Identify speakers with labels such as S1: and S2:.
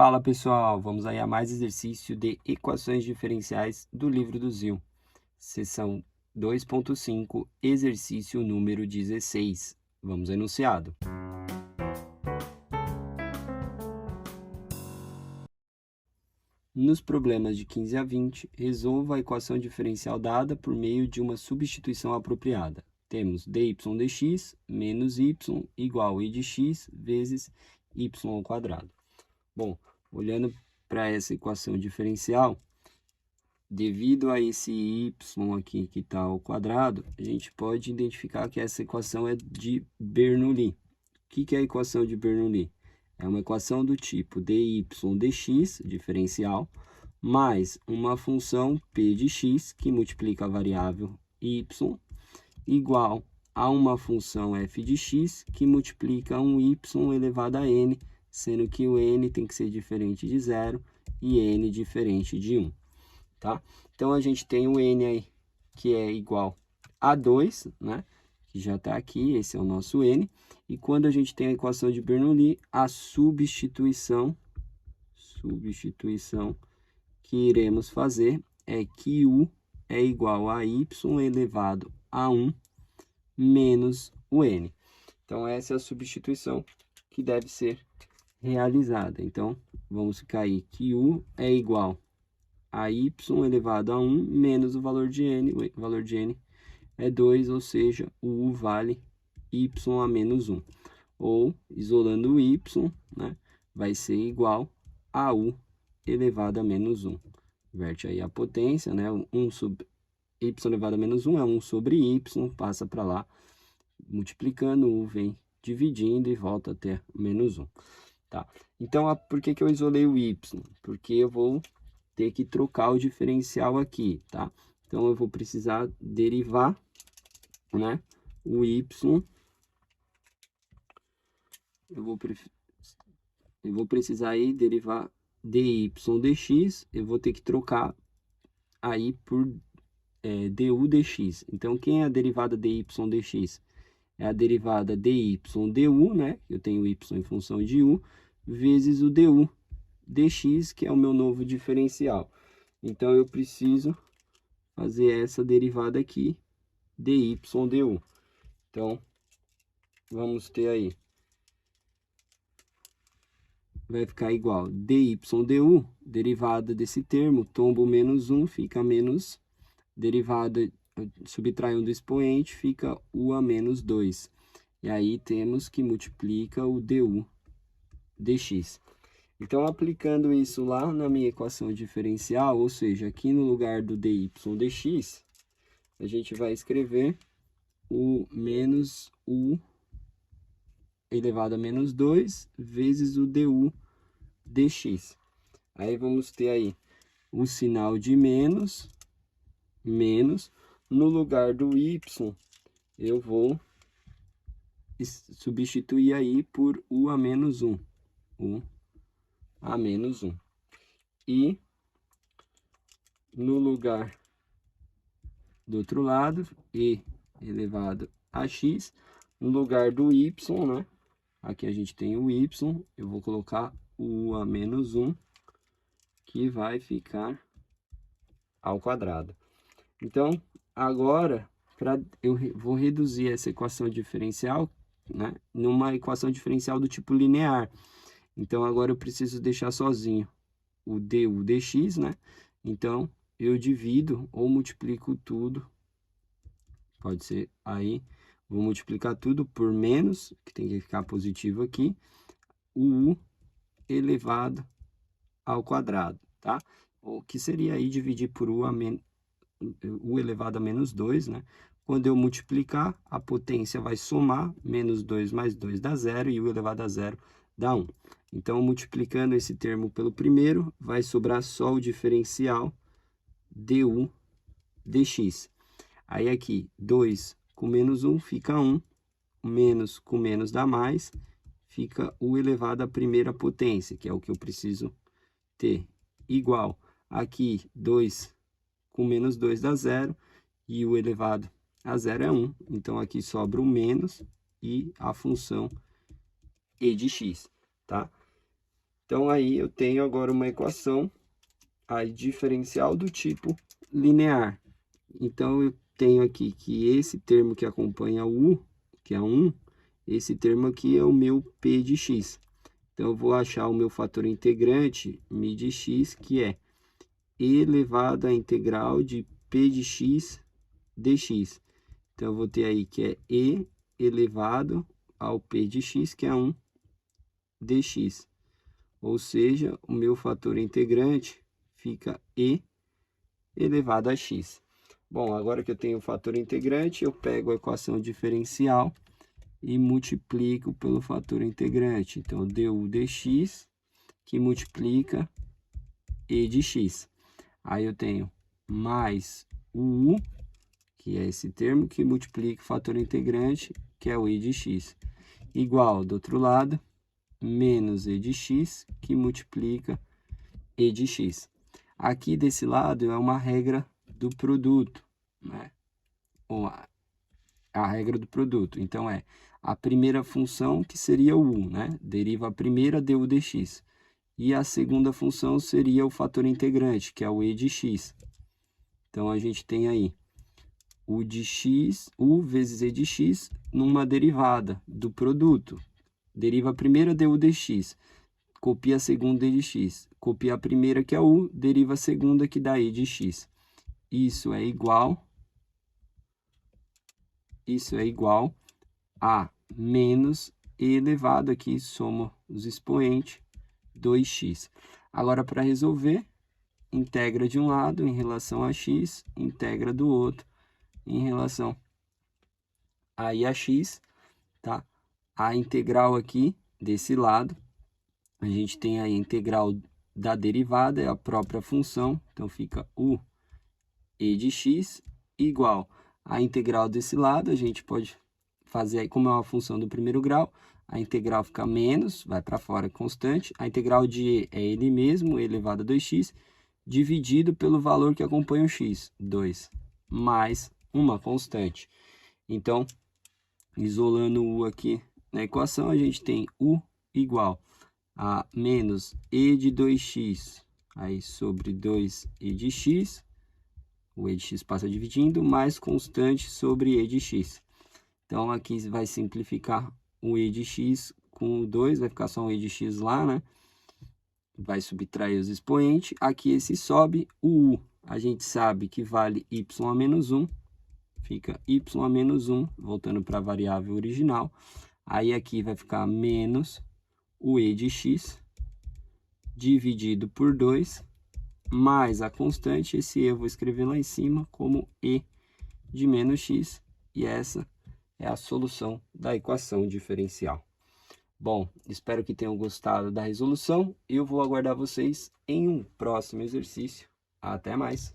S1: Fala pessoal, vamos aí a mais exercício de equações diferenciais do livro do Zil. Seção 2.5, exercício número 16. Vamos ao enunciado. Nos problemas de 15 a 20, resolva a equação diferencial dada por meio de uma substituição apropriada. Temos dy dx menos y igual a i de x vezes y ao quadrado. Bom, olhando para essa equação diferencial, devido a esse y aqui que está ao quadrado, a gente pode identificar que essa equação é de Bernoulli. O que é a equação de Bernoulli? É uma equação do tipo dy dx, diferencial, mais uma função p de x, que multiplica a variável y, igual a uma função f de x, que multiplica um y elevado a n, sendo que o n tem que ser diferente de 0 e n diferente de 1. Tá? Então, a gente tem o n aí, que é igual a 2, né? Que já está aqui, esse é o nosso n. E quando a gente tem a equação de Bernoulli, a substituição que iremos fazer é que u é igual a y elevado a 1 menos o n. Então, essa é a substituição que deve ser realizada. Então, vamos ficar aí que u é igual a y elevado a 1 menos o valor de n. O valor de n é 2, ou seja, o u vale y a menos 1. Ou, isolando o y, né, vai ser igual a u elevado a menos 1. Inverte aí a potência, né? 1 sobre y elevado a menos 1 é 1 sobre y, passa para lá, multiplicando, u vem dividindo e volta até menos 1. Tá? Então, por que eu isolei o y? Porque eu vou ter que trocar o diferencial aqui, tá? Então, eu vou precisar derivar, né, o y. Eu vou precisar aí derivar dy dx. Eu vou ter que trocar aí por du dx. Então, quem é a derivada dy dx? É a derivada dy du, né? Eu tenho y em função de u, vezes o du dx, que é o meu novo diferencial. Então, eu preciso fazer essa derivada aqui, dy du. Então, vamos ter aí, vai ficar igual dy du, derivada desse termo, tombo menos 1, fica menos, derivada, subtraindo do expoente, fica u a menos 2. E aí temos que multiplica o du dx. Então, aplicando isso lá na minha equação diferencial, ou seja, aqui no lugar do dy dx, a gente vai escrever o menos u elevado a menos 2 vezes o du dx. Aí vamos ter aí o sinal de menos, no lugar do y, eu vou substituir aí por u a menos 1. U a menos 1. E no lugar do outro lado, e elevado a x, no lugar do y, né? Aqui a gente tem o y, eu vou colocar o u a menos 1, que vai ficar ao quadrado. Então, agora, eu vou reduzir essa equação diferencial, né, numa equação diferencial do tipo linear. Então, agora eu preciso deixar sozinho o du dx, né? Então, eu divido ou multiplico tudo, pode ser aí, vou multiplicar tudo por menos, que tem que ficar positivo aqui, o u elevado ao quadrado, tá? O que seria aí dividir por u elevado a menos 2, né? Quando eu multiplicar, a potência vai somar, menos 2 mais 2 dá 0, e u elevado a 0 dá 1. Então, multiplicando esse termo pelo primeiro, vai sobrar só o diferencial du dx. Aí aqui, 2 com menos 1 fica 1, menos com menos dá mais, fica u elevado à primeira potência, que é o que eu preciso ter, igual. Aqui, 2 com menos 2 dá 0, e u elevado a 0 é 1. Então, aqui sobra o menos e a função e de x, tá? Então, aí eu tenho agora uma equação aí, diferencial do tipo linear. Então, eu tenho aqui que esse termo que acompanha o u, que é 1, esse termo aqui é o meu p de x. Então, eu vou achar o meu fator integrante, mi de x, que é e elevado à integral de p de x dx. Então, eu vou ter aí que é e elevado ao p de x, que é 1 dx. Ou seja, o meu fator integrante fica e elevado a x. Bom, agora que eu tenho o fator integrante, eu pego a equação diferencial e multiplico pelo fator integrante. Então, du dx, que multiplica e de x. Aí eu tenho mais o u, que é esse termo, que multiplica o fator integrante, que é o e de x. Igual, do outro lado, menos e de x, que multiplica e de x. Aqui desse lado é uma regra do produto, né? Ou a regra do produto. Então, é a primeira função, que seria o u, né? Deriva a primeira du dx. E a segunda função seria o fator integrante, que é o e de x. Então, a gente tem aí u de x, u vezes e de x, numa derivada do produto. Deriva a primeira du dx, copia a segunda e de x. Copia a primeira, que é u, deriva a segunda, que dá e de x. Isso é igual a menos e elevado, aqui soma os expoentes, 2x. Agora, para resolver, integra de um lado em relação a x, integra do outro em relação aí a x, tá? A integral aqui desse lado, a gente tem aí a integral da derivada, é a própria função, então fica u e de x igual a integral desse lado, a gente pode fazer aí, como é uma função do primeiro grau, a integral fica menos, vai para fora, constante. A integral de e é ele mesmo, e elevado a 2x, dividido pelo valor que acompanha o x, 2, mais uma constante. Então, isolando o u aqui na equação, a gente tem u igual a menos e de 2x, aí sobre 2e de x, o e de x passa dividindo, mais constante sobre e de x. Então, aqui vai simplificar o e de x com o 2, vai ficar só um e de x lá, né? Vai subtrair os expoentes. Aqui esse sobe, o u, a gente sabe que vale y a menos 1, fica y a menos 1, voltando para a variável original. Aí aqui vai ficar menos o e de x, dividido por 2, mais a constante, esse e eu vou escrever lá em cima como e de menos x, e essa é a solução da equação diferencial. Bom, espero que tenham gostado da resolução. Eu vou aguardar vocês em um próximo exercício. Até mais!